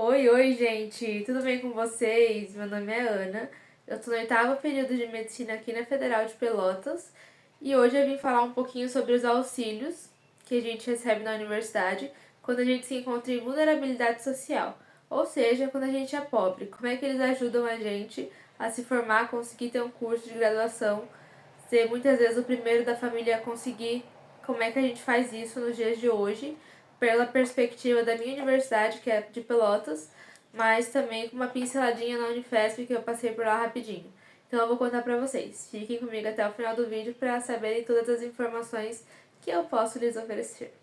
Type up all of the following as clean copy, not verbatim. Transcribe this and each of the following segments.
Oi, gente! Tudo bem com vocês? Meu nome é Ana, eu tô no 8º período de medicina aqui na Federal de Pelotas e hoje eu vim falar um pouquinho sobre os auxílios que a gente recebe na universidade quando a gente se encontra em vulnerabilidade social, ou seja, quando a gente é pobre. Como é que eles ajudam a gente a se formar, conseguir ter um curso de graduação, ser muitas vezes o primeiro da família a conseguir? Como é que a gente faz isso nos dias de hoje? Pela perspectiva da minha universidade, que é de Pelotas, mas também com uma pinceladinha na Unifesp que eu passei por lá rapidinho. Então eu vou contar pra vocês. Fiquem comigo até o final do vídeo para saberem todas as informações que eu posso lhes oferecer.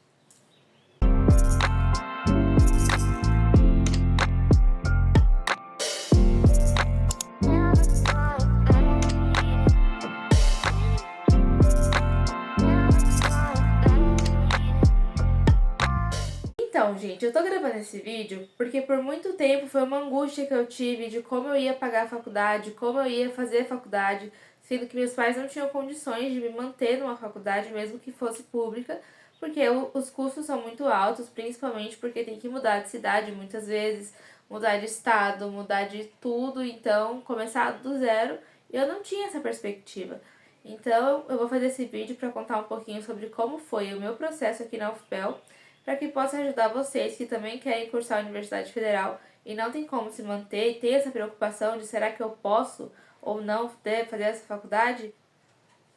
Então, gente, eu tô gravando esse vídeo porque por muito tempo foi uma angústia que eu tive de como eu ia pagar a faculdade, como eu ia fazer a faculdade, sendo que meus pais não tinham condições de me manter numa faculdade, mesmo que fosse pública, porque os custos são muito altos, principalmente porque tem que mudar de cidade muitas vezes, mudar de estado, mudar de tudo, então começar do zero, e eu não tinha essa perspectiva. Então, eu vou fazer esse vídeo para contar um pouquinho sobre como foi o meu processo aqui na UFPEL, para que possa ajudar vocês que também querem cursar a Universidade Federal e não tem como se manter e ter essa preocupação de será que eu posso ou não fazer essa faculdade.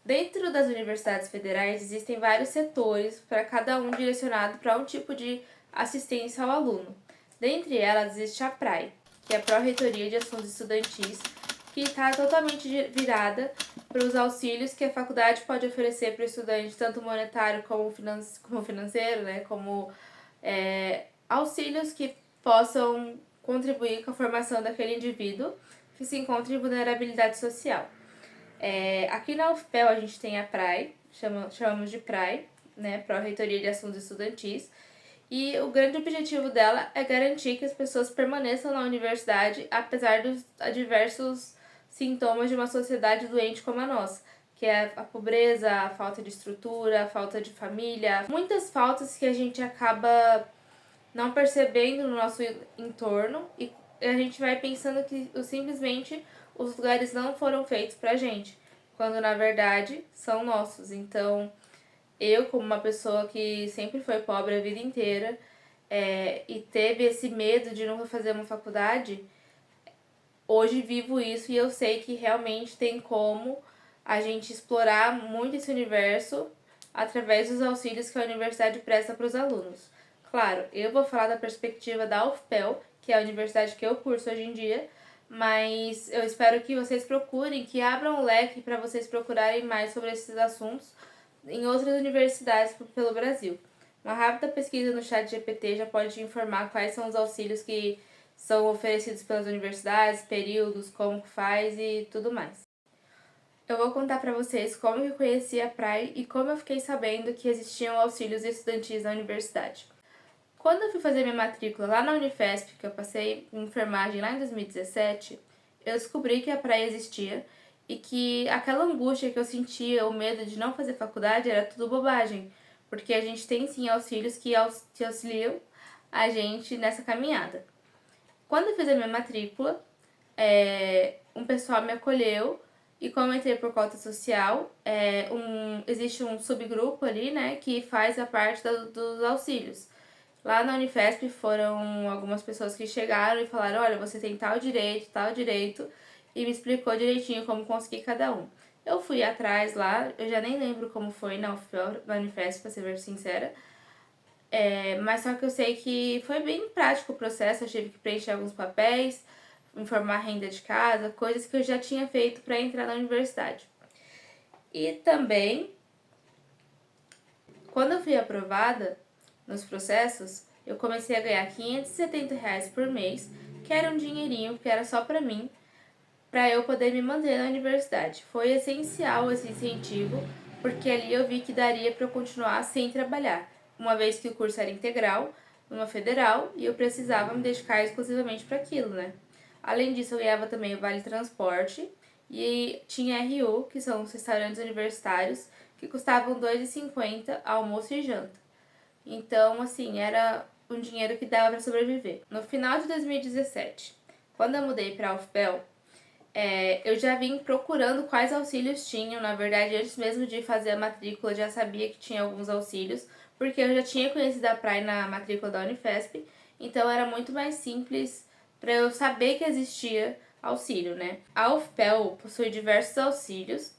Dentro das universidades federais existem vários setores, para cada um direcionado para um tipo de assistência ao aluno. Dentre elas existe a PRAE, que é a Pró-Reitoria de Assuntos Estudantis, que está totalmente virada para os auxílios que a faculdade pode oferecer para o estudante, tanto monetário como financeiro, né? Como auxílios que possam contribuir com a formação daquele indivíduo que se encontra em vulnerabilidade social. Aqui na UFPEL a gente tem a PRAE, chamamos de PRAE, né, Pró-Reitoria de Assuntos Estudantis, e o grande objetivo dela é garantir que as pessoas permaneçam na universidade apesar dos adversos sintomas de uma sociedade doente como a nossa, que é a pobreza, a falta de estrutura, a falta de família, muitas faltas que a gente acaba não percebendo no nosso entorno e a gente vai pensando que simplesmente os lugares não foram feitos pra gente, quando na verdade são nossos. Então, eu, como uma pessoa que sempre foi pobre a vida inteira e teve esse medo de nunca fazer uma faculdade, hoje vivo isso e eu sei que realmente tem como a gente explorar muito esse universo através dos auxílios que a universidade presta para os alunos. Claro, eu vou falar da perspectiva da UFPEL, que é a universidade que eu curso hoje em dia, mas eu espero que vocês procurem, que abram o leque para vocês procurarem mais sobre esses assuntos em outras universidades pelo Brasil. Uma rápida pesquisa no chat GPT já pode te informar quais são os auxílios que são oferecidos pelas universidades, períodos, como que faz e tudo mais. Eu vou contar para vocês como eu conheci a PRAE e como eu fiquei sabendo que existiam auxílios estudantis na universidade. Quando eu fui fazer minha matrícula lá na Unifesp, que eu passei em enfermagem lá em 2017, eu descobri que a PRAE existia e que aquela angústia que eu sentia, o medo de não fazer faculdade, era tudo bobagem, porque a gente tem sim auxílios que auxiliam a gente nessa caminhada. Quando eu fiz a minha matrícula, um pessoal me acolheu e como eu entrei por cota social, existe um subgrupo ali, né, que faz a parte dos auxílios. Lá na Unifesp foram algumas pessoas que chegaram e falaram, olha, você tem tal direito, e me explicou direitinho como conseguir cada um. Eu fui atrás lá, eu já nem lembro como foi na Unifesp, pra ser sincera, mas só que eu sei que foi bem prático o processo, eu tive que preencher alguns papéis, informar a renda de casa, coisas que eu já tinha feito para entrar na universidade. E também, quando eu fui aprovada nos processos, eu comecei a ganhar R$ 570 por mês, que era um dinheirinho que era só para mim, para eu poder me manter na universidade. Foi essencial esse incentivo, porque ali eu vi que daria para eu continuar sem trabalhar, uma vez que o curso era integral, numa federal, e eu precisava me dedicar exclusivamente para aquilo, né? Além disso, eu ganhava também o Vale Transporte e tinha RU, que são os restaurantes universitários, que custavam R$ 2,50 almoço e janta. Então, assim, era um dinheiro que dava para sobreviver. No final de 2017, quando eu mudei para a UFPEL, eu já vim procurando quais auxílios tinham. Na verdade, antes mesmo de fazer a matrícula, eu já sabia que tinha alguns auxílios, porque eu já tinha conhecido a Praia na matrícula da Unifesp, então era muito mais simples para eu saber que existia auxílio, né? A UFPEL possui diversos auxílios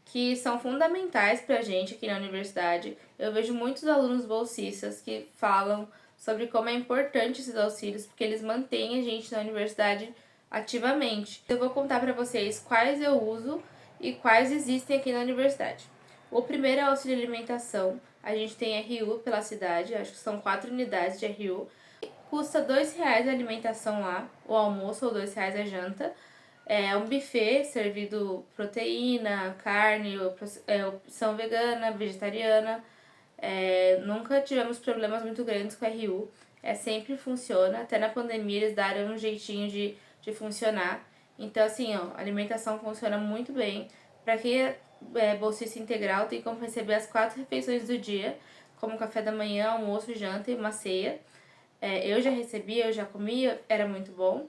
que são fundamentais para a gente aqui na universidade. Eu vejo muitos alunos bolsistas que falam sobre como é importante esses auxílios, porque eles mantêm a gente na universidade ativamente. Eu vou contar para vocês quais eu uso e quais existem aqui na universidade. O primeiro é o auxílio alimentação. A gente tem RU pela cidade, acho que são 4 unidades de RU. Custa R$2 a alimentação lá, o almoço, ou R$2 a janta. É um buffet servido proteína, carne, opção vegana, vegetariana. Nunca tivemos problemas muito grandes com a RU. Sempre funciona. Até na pandemia eles deram um jeitinho de funcionar. Então, assim, ó, a alimentação funciona muito bem. Para quem é bolsista integral, tem como receber as 4 refeições do dia, como café da manhã, almoço, janta e uma ceia. Eu já recebi, eu já comia, era muito bom.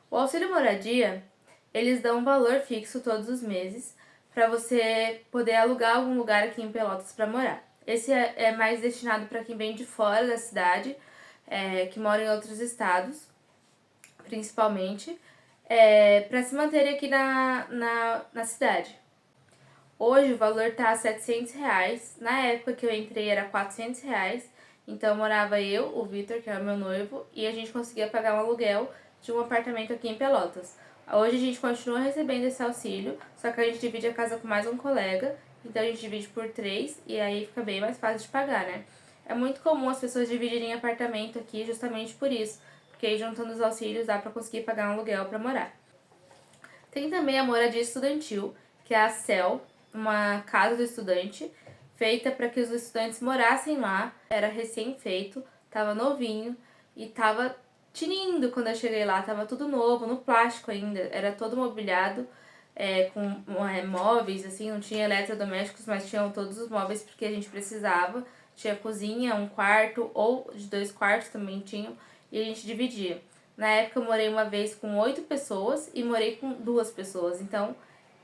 O auxílio moradia, eles dão um valor fixo todos os meses para você poder alugar algum lugar aqui em Pelotas para morar. Esse é mais destinado para quem vem de fora da cidade, que mora em outros estados, principalmente, para se manter aqui na cidade. Hoje o valor está a R$700, na época que eu entrei era R$400, então morava eu, o Vitor, que é o meu noivo, e a gente conseguia pagar um aluguel de um apartamento aqui em Pelotas. Hoje a gente continua recebendo esse auxílio, só que a gente divide a casa com mais um colega, então a gente divide por 3 e aí fica bem mais fácil de pagar, né? É muito comum as pessoas dividirem apartamento aqui justamente por isso, porque aí juntando os auxílios dá para conseguir pagar um aluguel para morar. Tem também a moradia estudantil, que é a CEL, uma casa do estudante, feita para que os estudantes morassem lá. Era recém-feito, tava novinho e tava tinindo quando eu cheguei lá, tava tudo novo, no plástico ainda, era todo mobiliado, com móveis, assim, não tinha eletrodomésticos, mas tinham todos os móveis porque a gente precisava. Tinha cozinha, um quarto, ou de 2 quartos também tinham, e a gente dividia. Na época eu morei uma vez com 8 pessoas e morei com 2 pessoas, então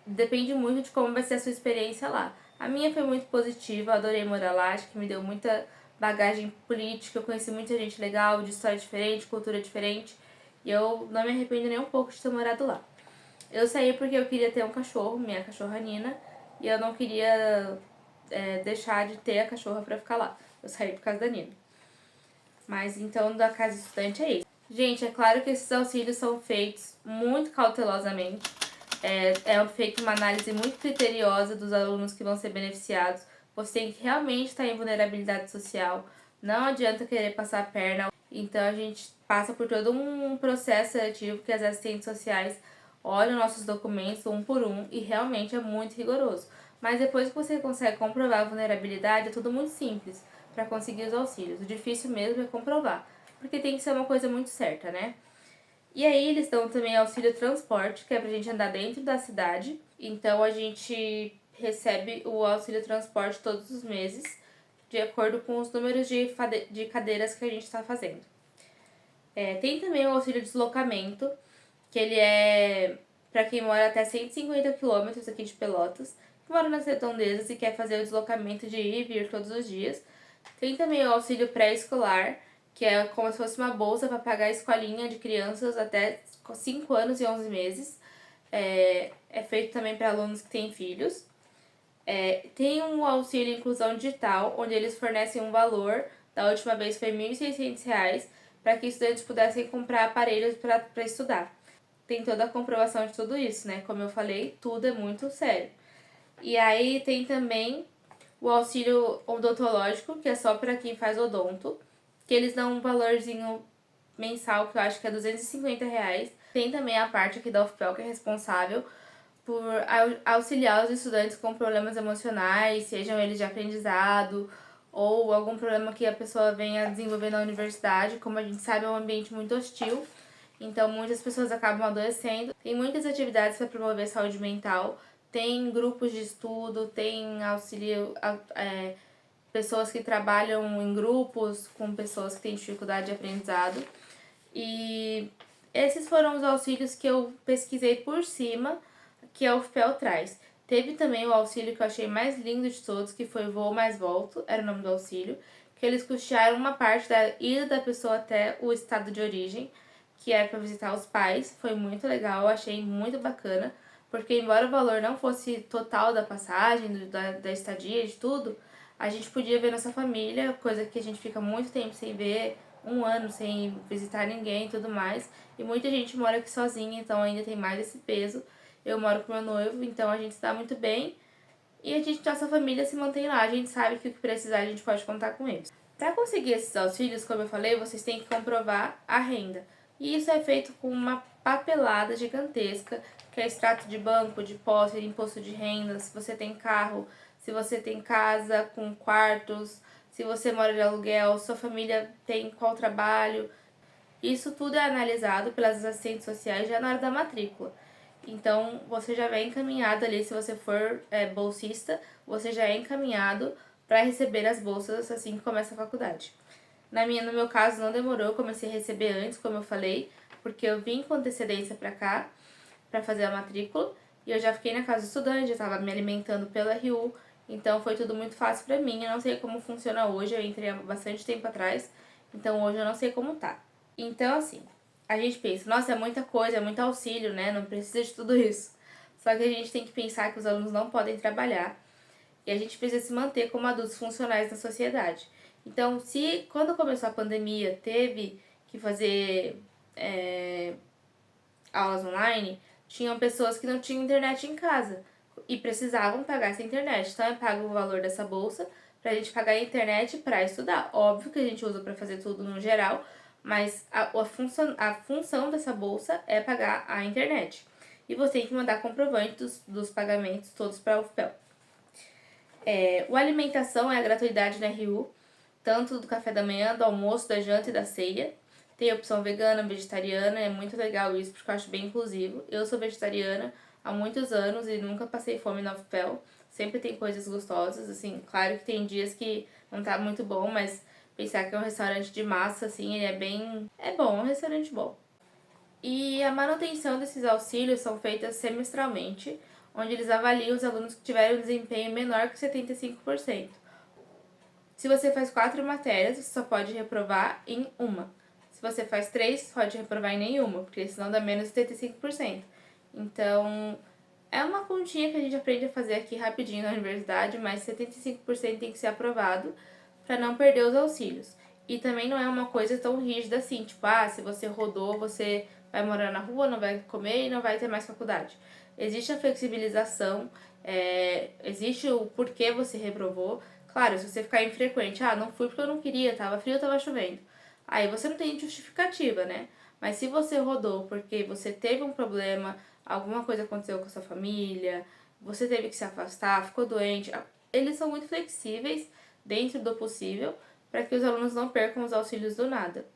depende muito de como vai ser a sua experiência lá. A minha foi muito positiva, adorei morar lá, acho que me deu muita bagagem política, eu conheci muita gente legal, de história diferente, cultura diferente, e eu não me arrependo nem um pouco de ter morado lá. Eu saí porque eu queria ter um cachorro, minha cachorra Nina, e eu não queria deixar de ter a cachorra pra ficar lá. Eu saí por causa da Nina. Mas então, da casa estudante é isso. Gente, é claro que esses auxílios são feitos muito cautelosamente. É feita uma análise muito criteriosa dos alunos que vão ser beneficiados. Você tem que realmente estar em vulnerabilidade social. Não adianta querer passar a perna. Então, a gente passa por todo um processo seletivo que as assistentes sociais olham nossos documentos um por um e realmente é muito rigoroso. Mas depois que você consegue comprovar a vulnerabilidade, é tudo muito simples para conseguir os auxílios. O difícil mesmo é comprovar, porque tem que ser uma coisa muito certa, né? E aí eles dão também auxílio transporte, que é pra gente andar dentro da cidade. Então a gente recebe o auxílio transporte todos os meses, de acordo com os números de cadeiras que a gente está fazendo. Tem também o auxílio deslocamento, que ele é para quem mora até 150 quilômetros aqui de Pelotas, que mora nas redondezas e quer fazer o deslocamento de ir e vir todos os dias. Tem também o auxílio pré-escolar, que é como se fosse uma bolsa para pagar a escolinha de crianças até 5 anos e 11 meses. É feito também para alunos que têm filhos. Tem um auxílio inclusão digital, onde eles fornecem um valor, da última vez foi R$ 1.600, para que estudantes pudessem comprar aparelhos para estudar. Tem toda a comprovação de tudo isso, né? Como eu falei, tudo é muito sério. E aí tem também o auxílio odontológico, que é só para quem faz odonto, que eles dão um valorzinho mensal, que eu acho que é R$ 250. Tem também a parte aqui da UFPEL, que é responsável por auxiliar os estudantes com problemas emocionais, sejam eles de aprendizado ou algum problema que a pessoa venha desenvolver na universidade. Como a gente sabe, é um ambiente muito hostil, então muitas pessoas acabam adoecendo. Tem muitas atividades para promover a saúde mental, tem grupos de estudo, tem auxílio pessoas que trabalham em grupos com pessoas que têm dificuldade de aprendizado. E esses foram os auxílios que eu pesquisei por cima, que a UFPEL traz. Teve também o auxílio que eu achei mais lindo de todos, que foi Voo Mais Volto, era o nome do auxílio, que eles custearam uma parte da ida da pessoa até o estado de origem, que era para visitar os pais. Foi muito legal, eu achei muito bacana, porque embora o valor não fosse total da passagem, da estadia, de tudo, a gente podia ver nossa família, coisa que a gente fica muito tempo sem ver, um ano sem visitar ninguém e tudo mais. E muita gente mora aqui sozinha, então ainda tem mais esse peso. Eu moro com meu noivo, então a gente está muito bem. E nossa família se mantém lá. A gente sabe que o que precisar a gente pode contar com eles. Para conseguir esses auxílios, como eu falei, vocês têm que comprovar a renda. E isso é feito com uma papelada gigantesca, que é extrato de banco, de posse, imposto de renda, se você tem carro, se você tem casa com quartos, se você mora de aluguel, sua família tem qual trabalho. Isso tudo é analisado pelas assistentes sociais já na hora da matrícula. Então, você já vem encaminhado ali, se você for bolsista, você já é encaminhado para receber as bolsas assim que começa a faculdade. No meu caso, não demorou, eu comecei a receber antes, como eu falei, porque eu vim com antecedência para cá, para fazer a matrícula, e eu já fiquei na casa do estudante, eu estava me alimentando pela RU, então foi tudo muito fácil para mim. Eu não sei como funciona hoje, eu entrei há bastante tempo atrás, então hoje eu não sei como tá. Então, assim, a gente pensa, nossa, é muita coisa, é muito auxílio, né? Não precisa de tudo isso. Só que a gente tem que pensar que os alunos não podem trabalhar e a gente precisa se manter como adultos funcionais na sociedade. Então, se quando começou a pandemia teve que fazer aulas online, tinham pessoas que não tinham internet em casa e precisavam pagar essa internet. Então, é pago o valor dessa bolsa pra gente pagar a internet pra estudar. Óbvio que a gente usa pra fazer tudo no geral, mas a função dessa bolsa é pagar a internet. E você tem que mandar comprovante dos pagamentos todos para a UFPEL. O alimentação é a gratuidade na RU, tanto do café da manhã, do almoço, da janta e da ceia. Tem opção vegana, vegetariana, é muito legal isso, porque eu acho bem inclusivo. Eu sou vegetariana há muitos anos e nunca passei fome na UFPEL. Sempre tem coisas gostosas, assim, claro que tem dias que não tá muito bom, mas pensar que é um restaurante de massa, assim, ele é bom, é um restaurante bom. E a manutenção desses auxílios são feitas semestralmente, onde eles avaliam os alunos que tiveram um desempenho menor que 75%. Se você faz 4 matérias, você só pode reprovar em uma. Se você faz 3, pode reprovar em nenhuma, porque senão dá menos de 75%. Então, é uma continha que a gente aprende a fazer aqui rapidinho na universidade, mas 75% tem que ser aprovado para não perder os auxílios. E também não é uma coisa tão rígida assim, tipo, se você rodou, você vai morar na rua, não vai comer e não vai ter mais faculdade. Existe a flexibilização, existe o porquê você reprovou. Claro, se você ficar infrequente, não fui porque eu não queria, tava frio, tava chovendo. Aí você não tem justificativa, né? Mas se você rodou porque você teve um problema, alguma coisa aconteceu com a sua família, você teve que se afastar, ficou doente, eles são muito flexíveis dentro do possível para que os alunos não percam os auxílios do nada.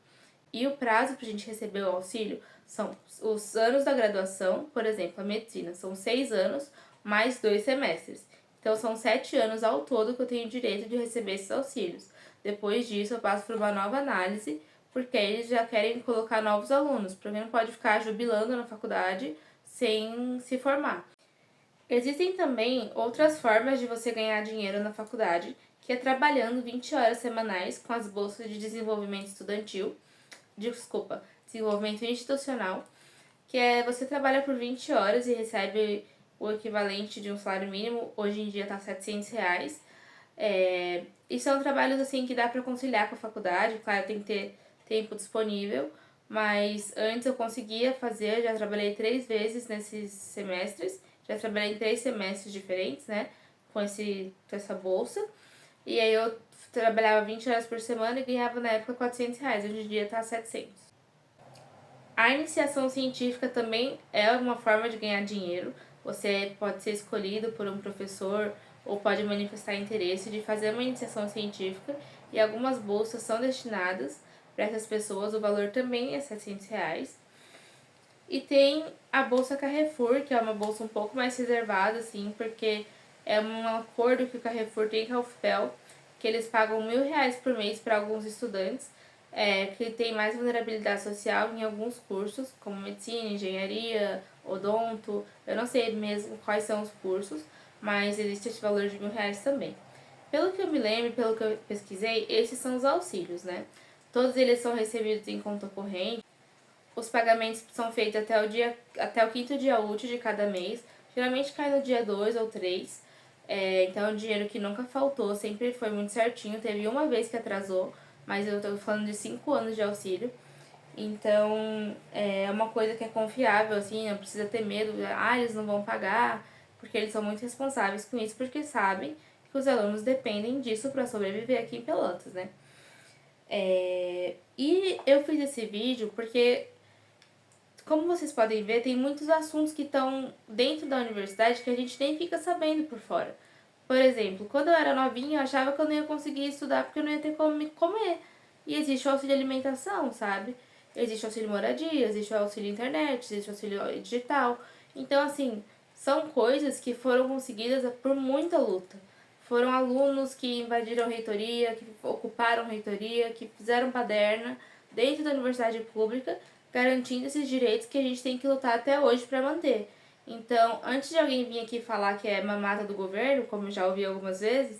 E o prazo para a gente receber o auxílio são os anos da graduação, por exemplo, a medicina, são 6 anos mais 2 semestres. Então, são 7 anos ao todo que eu tenho direito de receber esses auxílios. Depois disso, eu passo por uma nova análise, porque eles já querem colocar novos alunos, porque não pode ficar jubilando na faculdade sem se formar. Existem também outras formas de você ganhar dinheiro na faculdade, que é trabalhando 20 horas semanais com as bolsas de desenvolvimento estudantil, desenvolvimento institucional, que é você trabalha por 20 horas e recebe o equivalente de um salário mínimo, hoje em dia tá R$ 700. E são trabalhos assim que dá para conciliar com a faculdade, claro, tem que ter tempo disponível, mas antes eu conseguia fazer, já trabalhei 3 vezes nesses semestres, já trabalhei em 3 semestres diferentes, né, com essa bolsa, e aí eu trabalhava 20 horas por semana e ganhava na época R$ 400, hoje em dia tá 700. A iniciação científica também é uma forma de ganhar dinheiro. Você pode ser escolhido por um professor ou pode manifestar interesse de fazer uma iniciação científica e algumas bolsas são destinadas para essas pessoas. O valor também é R$ 700. E tem a Bolsa Carrefour, que é uma bolsa um pouco mais reservada, assim, porque é um acordo que o Carrefour tem com a UFPEL, que eles pagam R$ 1.000 por mês para alguns estudantes que têm mais vulnerabilidade social em alguns cursos, como medicina, engenharia, odonto. Eu não sei mesmo quais são os cursos, mas existe esse valor de R$ 1.000 também. Pelo que eu me lembro, pelo que eu pesquisei, esses são os auxílios, né? Todos eles são recebidos em conta corrente. Os pagamentos são feitos até o quinto dia útil de cada mês. Geralmente cai no dia 2 ou 3. Então é um dinheiro que nunca faltou, sempre foi muito certinho. Teve uma vez que atrasou, mas eu tô falando de 5 anos de auxílio. Então é uma coisa que é confiável, assim, não precisa ter medo. Eles não vão pagar, porque eles são muito responsáveis com isso, porque sabem que os alunos dependem disso para sobreviver aqui em Pelotas, né? E eu fiz esse vídeo porque, como vocês podem ver, tem muitos assuntos que estão dentro da universidade que a gente nem fica sabendo por fora. Por exemplo, quando eu era novinha, eu achava que eu não ia conseguir estudar porque eu não ia ter como comer. E existe o auxílio alimentação, sabe? Existe o auxílio moradia, existe o auxílio internet, existe o auxílio digital. Então, assim, são coisas que foram conseguidas por muita luta. Foram alunos que invadiram reitoria, que ocuparam reitoria, que fizeram baderna dentro da universidade pública, garantindo esses direitos que a gente tem que lutar até hoje para manter. Então, antes de alguém vir aqui falar que é mamata do governo, como eu já ouvi algumas vezes,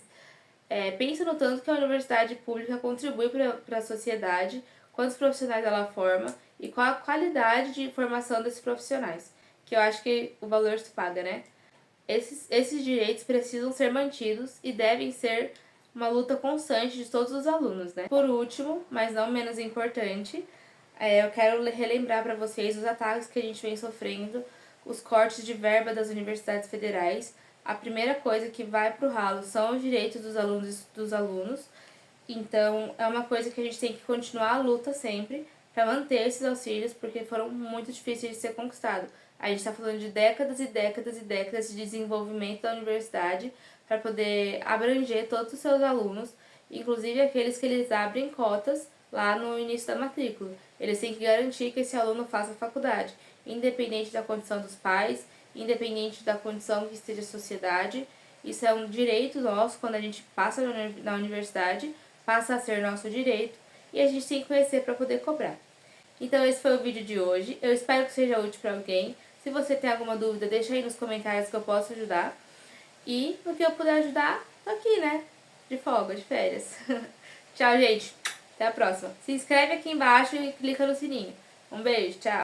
pensa no tanto que a universidade pública contribui para a sociedade, quantos profissionais ela forma e qual a qualidade de formação desses profissionais, que eu acho que o valor se paga, né? Esses direitos precisam ser mantidos e devem ser uma luta constante de todos os alunos, né? Por último, mas não menos importante, eu quero relembrar para vocês os ataques que a gente vem sofrendo, os cortes de verba das universidades federais. A primeira coisa que vai para o ralo são os direitos dos alunos. Então, é uma coisa que a gente tem que continuar a luta sempre para manter esses auxílios, porque foram muito difíceis de ser conquistados. A gente está falando de décadas e décadas e décadas de desenvolvimento da universidade para poder abranger todos os seus alunos, inclusive aqueles que eles abrem cotas lá no início da matrícula. Eles têm que garantir que esse aluno faça faculdade, independente da condição dos pais, independente da condição que esteja a sociedade. Isso é um direito nosso quando a gente passa na universidade, passa a ser nosso direito e a gente tem que conhecer para poder cobrar. Então esse foi o vídeo de hoje, eu espero que seja útil para alguém. Se você tem alguma dúvida, deixa aí nos comentários que eu posso ajudar. E no que eu puder ajudar, tô aqui, né? De folga, de férias. Tchau, gente. Até a próxima. Se inscreve aqui embaixo e clica no sininho. Um beijo, tchau.